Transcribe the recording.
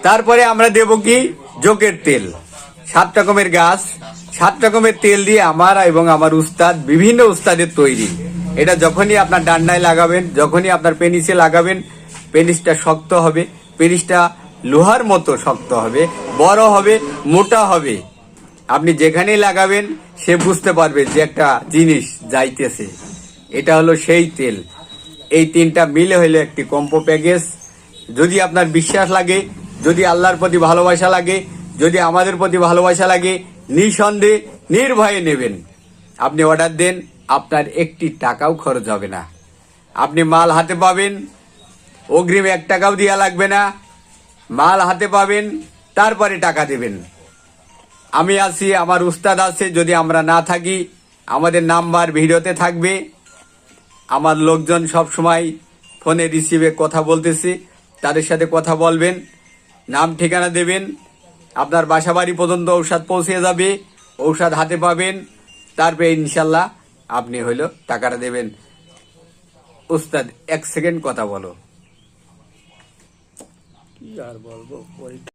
তারপরে আমরা দেব কি জোকের তেল, 7 রকমের গাছ, 7 রকমের তেল দিয়ে আমার এবং আমার উস্তাদ, বিভিন্ন উস্তাদের তৈরি। এটা যখনই আপনার ডান্ডায় লাগাবেন, যখনই আপনার পেনিসে লাগাবেন, পেনিসটা শক্ত হবে, পেনিসটা লোহার মতো শক্ত হবে, বড় হবে, মোটা হবে। আপনি যেখানেই লাগাবেন সে বুঝতে পারবে যে একটা জিনিস যাইতেছে। এটা হলো সেই তেল। এই 3টা মিলে হইলে একটি কম্পো প্যাকেজ। যদি আপনার বিশ্বাস লাগে, যদি আল্লাহর প্রতি ভালোবাসা লাগে, যদি আমাদের প্রতি ভালোবাসা লাগে, নিঃসন্দেহে নির্ভয়ে নেবেন। আপনি অর্ডার দেন, আপনার একটি টাকাও খরচ হবে না। আপনি মাল হাতে পাবেন, অগ্রিম 1 টাকাও দেওয়া লাগবে না। মাল হাতে পাবেন, তারপরে টাকা দেবেন। আমি আছি, আমার উস্তাদ আছে। যদি আমরা না থাকি, আমাদের নাম্বার ভিডিওতে থাকবে। আমার লোকজন সব সময় ফোনে রিসিভে কথা বলতেছে, তাদের সাথে কথা বলবেন, নাম ঠিকানা দেবেন, আপনার বাসাবাড়ি পর্যন্ত ঔষধ পৌঁছে যাবে, ঔষধ হাতে পাবেন। তারপরে ইনশাল্লাহ আপনি হইল টাকাটা দেবেন। উস্তাদ 1 সেকেন্ড কথা বলো। কি আর বলবো।